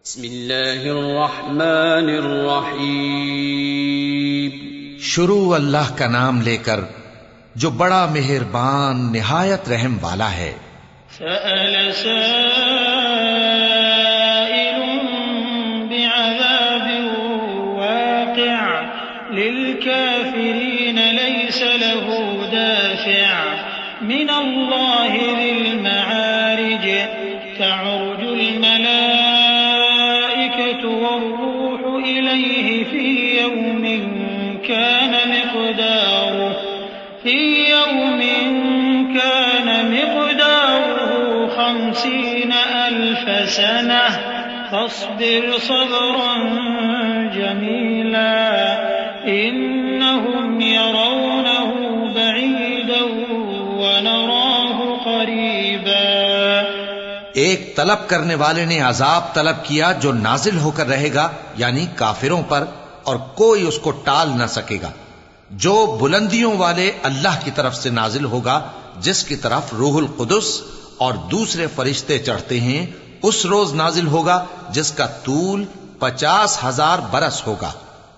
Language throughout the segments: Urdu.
بسم اللہ الرحمن الرحیم۔ شروع اللہ کا نام لے کر جو بڑا مہربان نہایت رحم والا ہے۔ سأل سائل بعذاب واقع للكافرين ليس له دافع من الله ذي المعارج تعرج الملائكة والروح إليه في يوم كان مقداره 50,000 سنة فاصبر صبرا جميلا إنهم يرونه بعيدا ونراه قريبا۔ ایک طلب کرنے والے نے عذاب طلب کیا جو نازل ہو کر رہے گا، یعنی کافروں پر، اور کوئی اس کو ٹال نہ سکے گا، جو بلندیوں والے اللہ کی طرف سے نازل ہوگا، جس کی طرف روح القدس اور دوسرے فرشتے چڑھتے ہیں، اس روز نازل ہوگا جس کا طول 50,000 برس ہوگا۔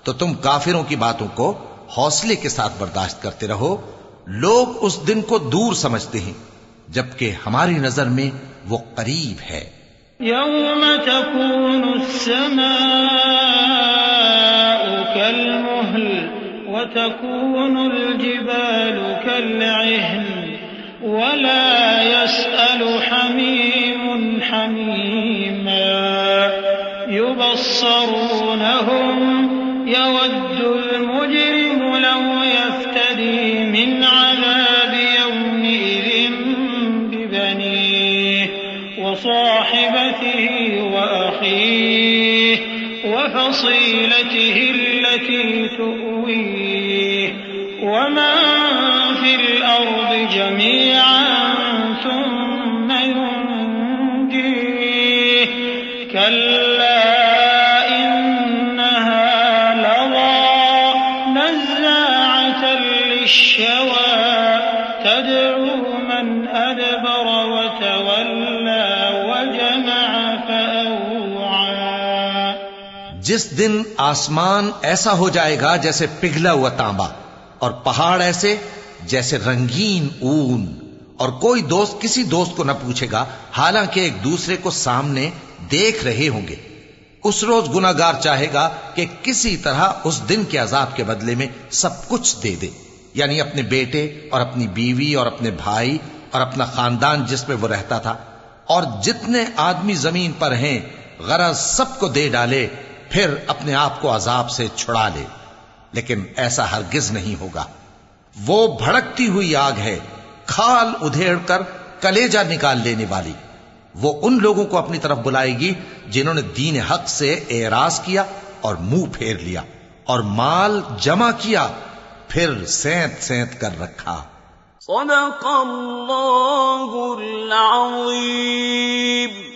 تو تم کافروں کی باتوں کو حوصلے کے ساتھ برداشت کرتے رہو۔ لوگ اس دن کو دور سمجھتے ہیں، جبکہ ہماری نظر میں وہ قریب ہے۔ يوم تكون السماء كالمهل وتكون الجبال كالعهن ولا يسأل حميم حميما يبصرونهم يود المجرم لو يفتدي من عذاب يومئذ ببنيه وصاحبته وأخيه وفصيلته التي تؤويه ومن في الأرض جميعا ثم ينجيه كلا إنها لظى نزاعة للشوى تدعو من أدبر وتولى وجمع فأوعى۔ جس دن آسمان ایسا ہو جائے گا جیسے پگھلا ہوا تانبا، اور پہاڑ ایسے جیسے رنگین اون، اور کوئی دوست کسی دوست کو نہ پوچھے گا، حالانکہ ایک دوسرے کو سامنے دیکھ رہے ہوں گے۔ اس روز گناہگار چاہے گا کہ کسی طرح اس دن کے عذاب کے بدلے میں سب کچھ دے دے، یعنی اپنے بیٹے اور اپنی بیوی اور اپنے بھائی اور اپنا خاندان جس میں وہ رہتا تھا، اور جتنے آدمی زمین پر ہیں، غرض سب کو دے ڈالے، پھر اپنے آپ کو عذاب سے چھڑا لے۔ لیکن ایسا ہرگز نہیں ہوگا۔ وہ بھڑکتی ہوئی آگ ہے، کھال ادھیڑ کر کلیجہ نکال لینے والی۔ وہ ان لوگوں کو اپنی طرف بلائے گی جنہوں نے دین حق سے اعراض کیا اور منہ پھیر لیا، اور مال جمع کیا پھر سینت سینت کر رکھا۔ صدق اللہ العظیم۔